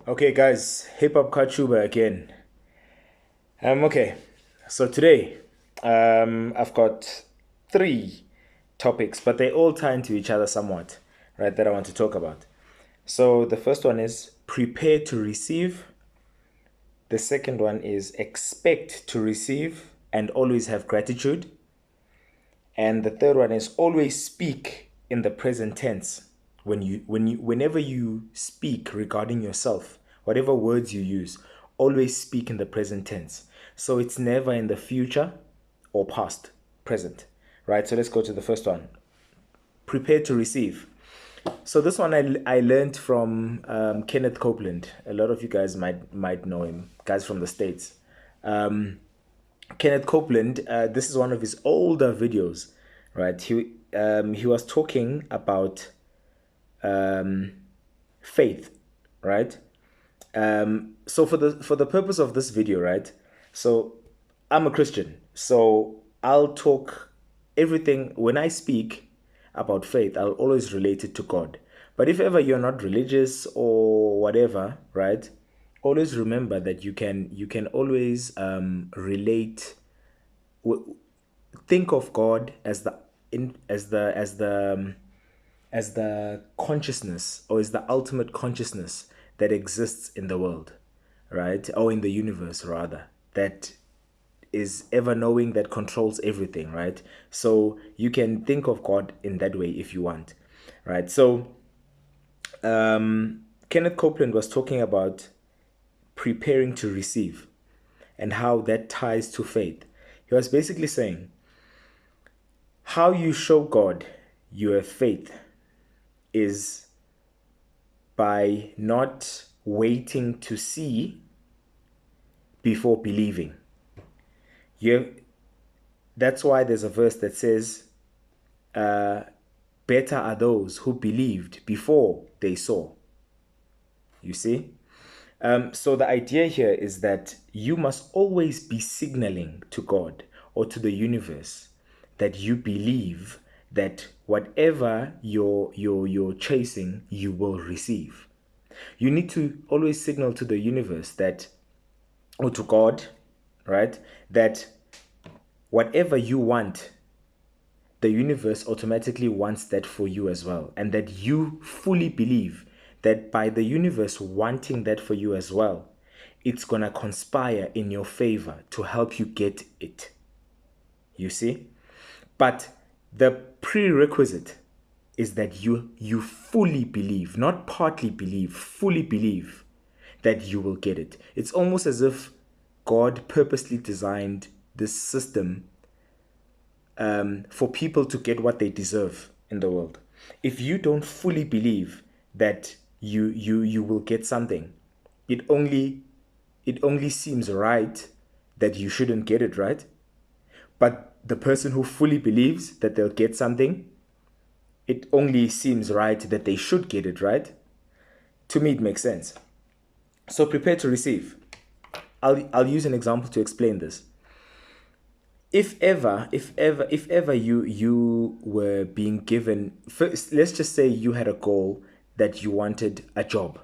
Okay, guys, Hip Hop Kachuba again. Okay, so today, I've got three topics, but they all tie into each other somewhat, right? That I want to talk about. So the first one is prepare to receive. The second one is expect to receive and always have gratitude. And the third one is always speak in the present tense. Whenever you speak regarding yourself, whatever words you use, always speak in the present tense. So it's never in the future or past, present. Right? So let's go to the first one. Prepare to receive. So this one I learned from Kenneth Copeland. A lot of you guys might know him, guys from the States. Kenneth Copeland, this is one of his older videos, right? He was talking about faith, right? So for the purpose of this video, right? So I'm a Christian, so I'll talk everything when I speak about faith. I'll always relate it to God. But if ever you're not religious or whatever, right? Always remember that you can always relate think of God as the in as the consciousness, or is the ultimate consciousness that exists in the world, right? Or in the universe rather, that is ever knowing, that controls everything, right? So you can think of God in that way if you want, right? So Kenneth Copeland was talking about preparing to receive and how that ties to faith. He was basically saying how you show God you have faith is by not waiting to see before believing. You That's why there's a verse that says, better are those who believed before they saw. You see? So the idea here is that you must always be signaling to God or to the universe that you believe that whatever you're chasing, you will receive. You need to always signal to the universe that, or to God, right, that whatever you want, the universe automatically wants that for you as well. And that you fully believe that by the universe wanting that for you as well, it's going to conspire in your favor to help you get it. You see? But the prerequisite is that you fully believe, not partly believe, fully believe that you will get it. It's almost as if God purposely designed this system for people to get what they deserve in the world. If you don't fully believe that you will get something, it only seems right that you shouldn't get it, right? But the person who fully believes that they'll get something, it only seems right that they should get it, right? To me, it makes sense. So prepare to receive. I'll use an example to explain this. If ever you were being given, first, let's just say you had a goal that you wanted a job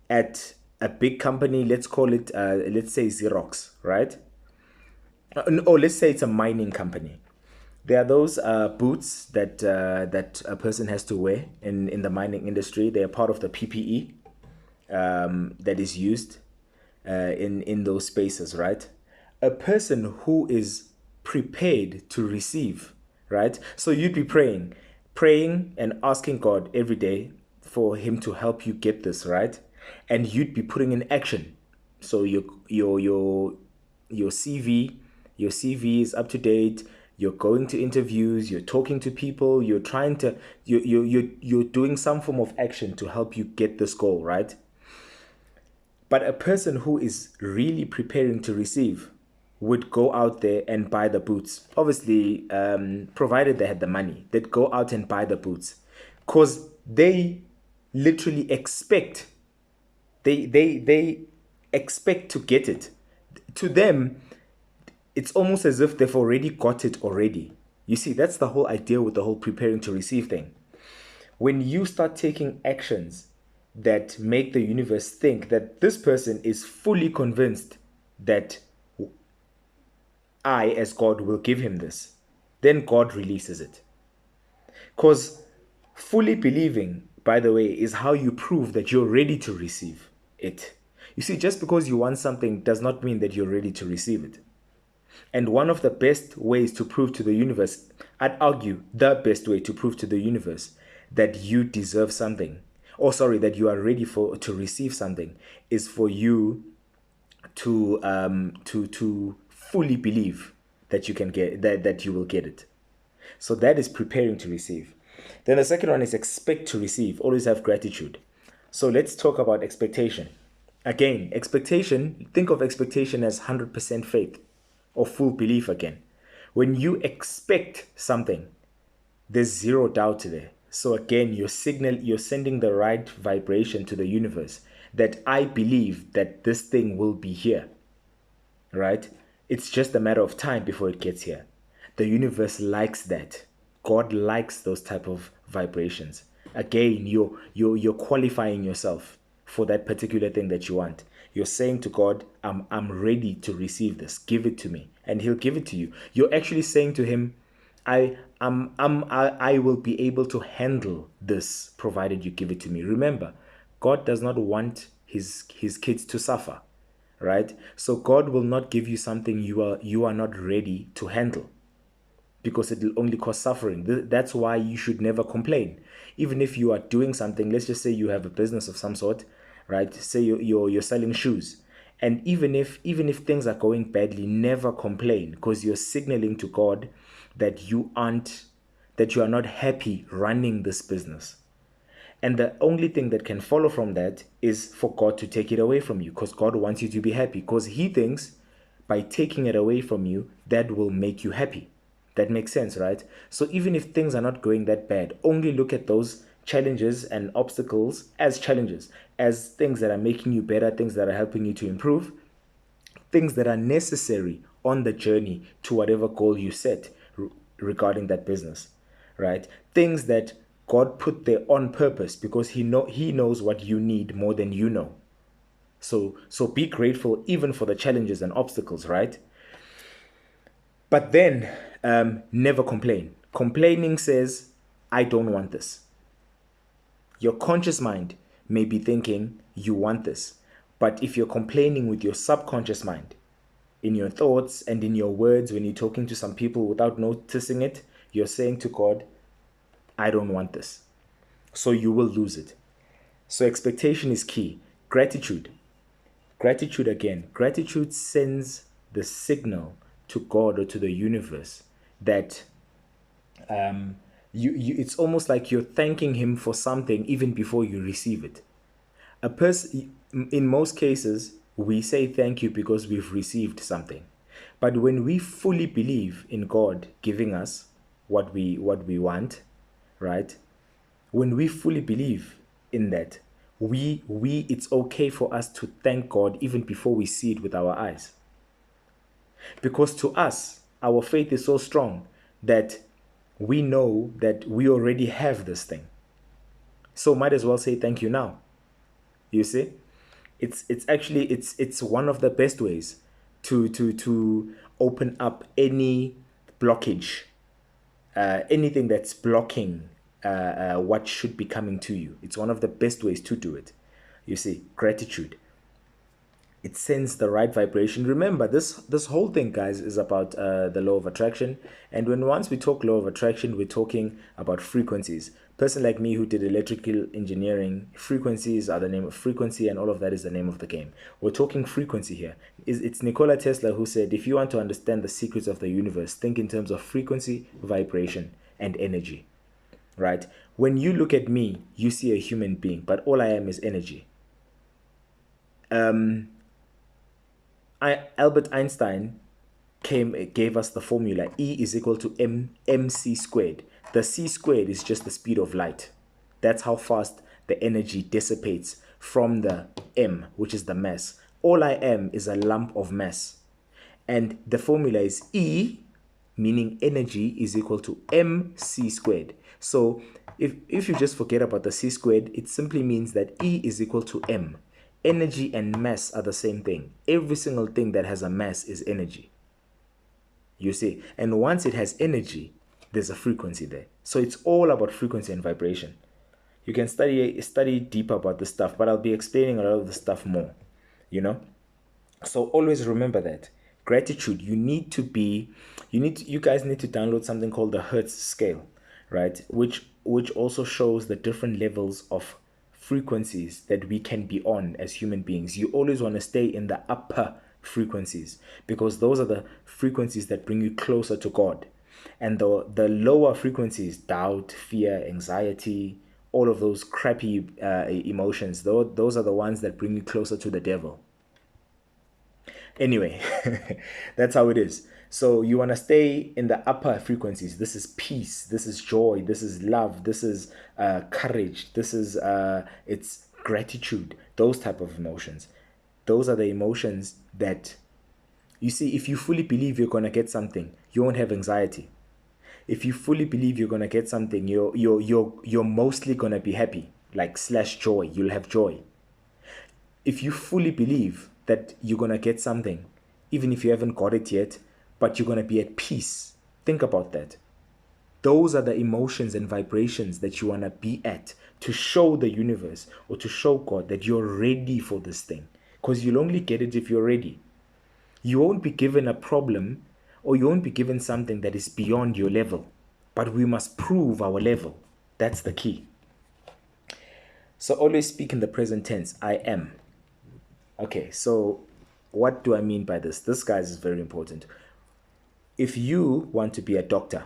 at a big company. Let's call it let's say Xerox, right? Or let's say it's a mining company. There are those boots that a person has to wear in the mining industry. They are part of the PPE that is used in those spaces, right? A person who is prepared to receive, right? So you'd be praying and asking God every day for Him to help you get this, right? And you'd be putting in action. So your CV, your CV is up to date. You're going to interviews. You're talking to people. You're trying to you're doing some form of action to help you get this goal, right? But a person who is really preparing to receive would go out there and buy the boots. Obviously, provided they had the money, they'd go out and buy the boots because they literally expect they expect to get it. To them, it's almost as if they've already got it already. You see, that's the whole idea with the whole preparing to receive thing. When you start taking actions that make the universe think that this person is fully convinced that I, as God, will give him this. Then God releases it. Because fully believing, by the way, is how you prove that you're ready to receive it. You see, just because you want something does not mean that you're ready to receive it. And one of the best ways to prove to the universe, I'd argue the best way to prove to the universe that you deserve something, or sorry, that you are ready to receive something, is for you to fully believe that you can get that you will get it. So that is preparing to receive. Then the second one is expect to receive. Always have gratitude. So let's talk about expectation. Again, expectation, think of expectation as 100% faith or full belief again. When you expect something, there's zero doubt there. So again, you're sending the right vibration to the universe that I believe that this thing will be here. Right? It's just a matter of time before it gets here. The universe likes that. God likes those type of vibrations. Again, you're qualifying yourself for that particular thing that you want. You're saying to God, I'm ready to receive this. Give it to me. And he'll give it to you. You're actually saying to him, I will be able to handle this provided you give it to me. Remember, God does not want his kids to suffer, right? So God will not give you something you are not ready to handle, because it will only cause suffering. That's why you should never complain. Even if you are doing something, let's just say you have a business of some sort, right? Say you're selling shoes. And even if things are going badly, never complain, because you're signaling to God that you are not happy running this business. And the only thing that can follow from that is for God to take it away from you, because God wants you to be happy, because he thinks by taking it away from you, that will make you happy. That makes sense, right? So even if things are not going that bad, only look at those challenges and obstacles as challenges, as things that are making you better, things that are helping you to improve, things that are necessary on the journey to whatever goal you set regarding that business, right? Things that God put there on purpose, because he knows what you need more than you know. So be grateful even for the challenges and obstacles, right? But then never complain. Complaining says, I don't want this. Your conscious mind may be thinking you want this. But if you're complaining with your subconscious mind, in your thoughts and in your words, when you're talking to some people without noticing it, you're saying to God, I don't want this. So you will lose it. So expectation is key. Gratitude. Gratitude again. Gratitude sends the signal to God or to the universe that it's almost like you're thanking him for something even before you receive it. A person, in most cases, we say thank you because we've received something. But when we fully believe in God giving us what we want, right? When we fully believe in that, it's okay for us to thank God even before we see it with our eyes. Because to us, our faith is so strong that we know that we already have this thing. So might as well say thank you now. You see? It's actually it's one of the best ways to open up any blockage, anything that's blocking what should be coming to you. It's one of the best ways to do it. You see, gratitude. It sends the right vibration. Remember, this whole thing, guys, is about the law of attraction. And once we talk law of attraction, we're talking about frequencies. Person like me who did electrical engineering, frequencies are the name of frequency, and all of that is the name of the game. We're talking frequency here. It's Nikola Tesla who said, if you want to understand the secrets of the universe, think in terms of frequency, vibration, and energy. Right? When you look at me, you see a human being, but all I am is energy. Albert Einstein gave us the formula E is equal to mc squared. The c squared is just the speed of light. That's how fast the energy dissipates from the m, which is the mass. All I am is a lump of mass. And the formula is E, meaning energy, is equal to mc squared. So If you just forget about the c squared, it simply means that E is equal to m. Energy and mass are the same thing. Every single thing that has a mass is energy. You see, and once it has energy, there's a frequency there. So it's all about frequency and vibration. You can study deeper about this stuff, but I'll be explaining a lot of the stuff more, you know. So always remember that gratitude, you guys need to download something called the Hertz scale, right? Which also shows the different levels of frequencies that we can be on as human beings. You always want to stay in the upper frequencies, because those are the frequencies that bring you closer to God. And the lower frequencies, doubt, fear, anxiety, all of those crappy emotions, those are the ones that bring you closer to the devil. Anyway, that's how it is. So you want to stay in the upper frequencies. This is peace, this is joy, this is love, this is courage, this is it's gratitude, those type of emotions. Those are the emotions that, you see, if you fully believe you're going to get something, you won't have anxiety. If you fully believe you're going to get something, you're mostly going to be happy, like slash joy. You'll have joy. If you fully believe that you're going to get something, even if you haven't got it yet, but you're going to be at peace, think about that. Those are the emotions and vibrations that you want to be at, to show the universe or to show God that you're ready for this thing. Because you'll only get it if you're ready. You won't be given a problem, or you won't be given something that is beyond your level. But we must prove our level. That's the key. So always speak in the present tense. I am. Okay, so what do I mean by this? This, guys, is very important. If you want to be a doctor,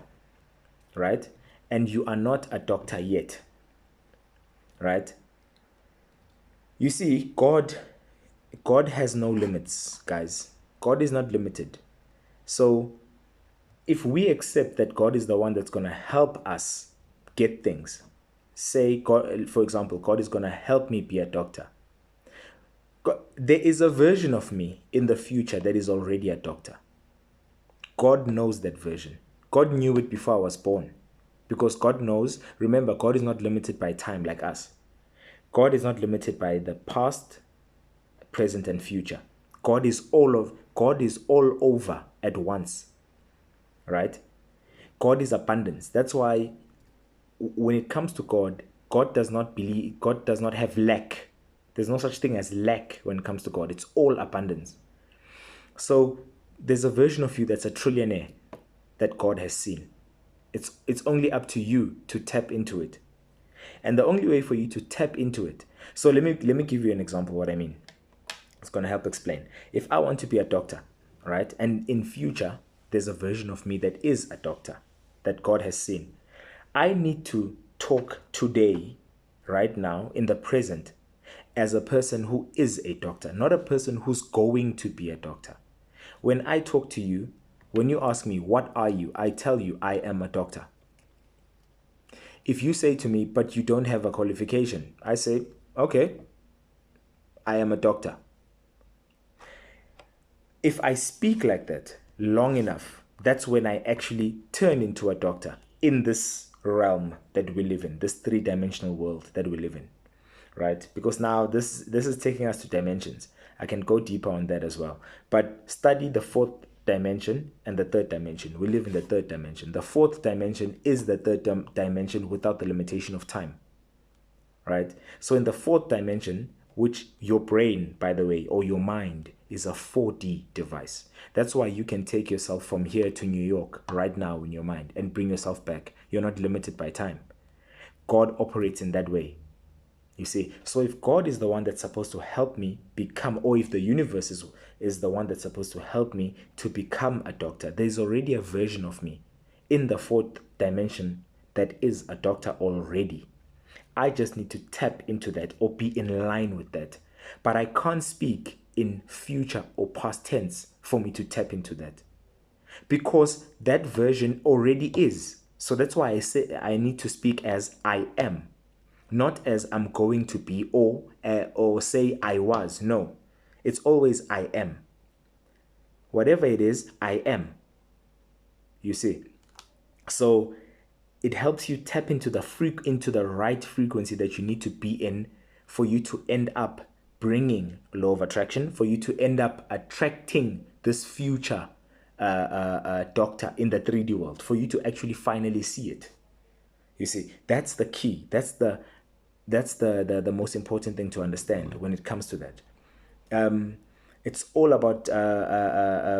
right, and you are not a doctor yet, right, you see, God has no limits, guys. God is not limited. So if we accept that God is the one that's going to help us get things, say, God, for example, God is going to help me be a doctor. There is a version of me in the future that is already a doctor. God knows that version. God knew it before I was born. Because God knows, remember, God is not limited by time like us. God is not limited by the past, present, and future. God is all over at once. Right? God is abundance. That's why when it comes to God, God does not have lack. There's no such thing as lack when it comes to God. It's all abundance. So there's a version of you that's a trillionaire that God has seen. It's only up to you to tap into it. And the only way for you to tap into it. So let me give you an example of what I mean. It's going to help explain. If I want to be a doctor, right? And in future, there's a version of me that is a doctor that God has seen. I need to talk today, right now, in the present, as a person who is a doctor, not a person who's going to be a doctor. When I talk to you, when you ask me, what are you? I tell you, I am a doctor. If you say to me, but you don't have a qualification, I say, okay, I am a doctor. If I speak like that long enough, that's when I actually turn into a doctor in this realm that we live in, this three-dimensional world that we live in, right? Because now this is taking us to dimensions. I can go deeper on that as well. But study the fourth dimension and the third dimension. We live in the third dimension. The fourth dimension is the third dimension without the limitation of time, right? So in the fourth dimension, which your brain, by the way, or your mind is a 4D device. That's why you can take yourself from here to New York right now in your mind and bring yourself back. You're not limited by time. God operates in that way. You see, so if God is the one that's supposed to help me become, or if the universe is the one that's supposed to help me to become a doctor, there's already a version of me in the fourth dimension that is a doctor already. I just need to tap into that or be in line with that. But I can't speak in future or past tense for me to tap into that, because that version already is. So that's why I say I need to speak as I am, not as I'm going to be, or say I was. No, it's always I am. Whatever it is, I am. You see. So it helps you tap into the right frequency that you need to be in for you to end up bringing law of attraction, for you to end up attracting this future doctor in the 3D world, for you to actually finally see it. You see, that's the key. That's the most important thing to understand when it comes to that. It's all about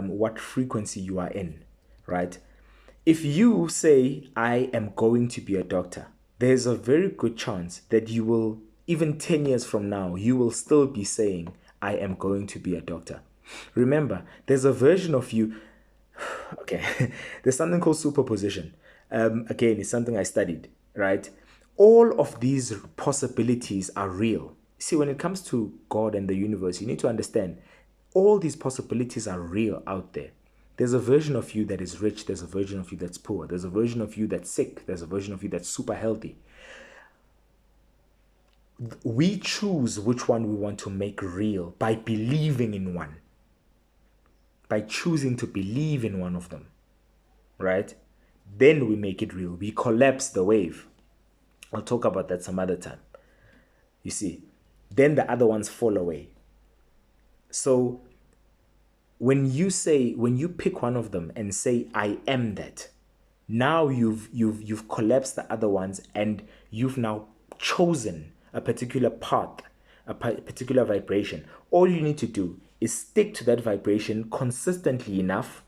what frequency you are in, right? If you say, I am going to be a doctor, there's a very good chance that you will, even 10 years from now, you will still be saying, I am going to be a doctor. Remember, there's a version of you. Okay, there's something called superposition. Again, it's something I studied, right? All of these possibilities are real. See, when it comes to God and the universe, you need to understand all these possibilities are real out there. There's a version of you that is rich, there's a version of you that's poor, there's a version of you that's sick, there's a version of you that's super healthy. We choose which one we want to make real by believing in one, by choosing to believe in one of them, right? Then we make it real. We collapse the wave. I'll talk about that some other time. You see, then the other ones fall away. So when you pick one of them and say, I am that, now you've collapsed the other ones, and you've now chosen a particular path, a particular vibration. All you need to do is stick to that vibration consistently enough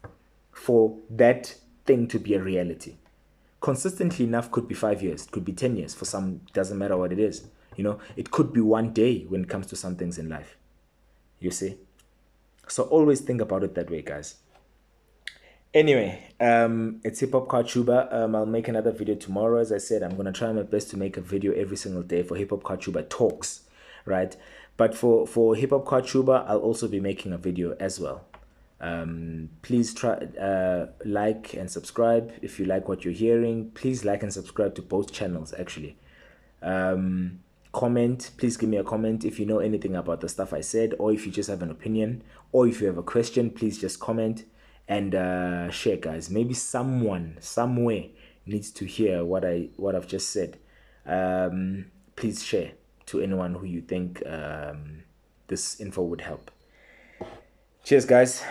for that thing to be a reality. Consistently enough could be 5 years, could be 10 years. For some, doesn't matter what it is. It could be one day when it comes to some things in life. You see? So always think about it that way, guys. Anyway, it's Hip Hop Kachuba. I'll make another video tomorrow. As I said, I'm going to try my best to make a video every single day for Hip Hop Kachuba Talks, right? But for Hip Hop Kachuba, I'll also be making a video as well. Please try like and subscribe if you like what you're hearing. Please like and subscribe to both channels, actually. Comment, please give me a comment if you know anything about the stuff I said, or if you just have an opinion, or if you have a question, please just comment and share, guys. Maybe someone somewhere needs to hear what I've just said. Please share to anyone who you think this info would help. Cheers, guys.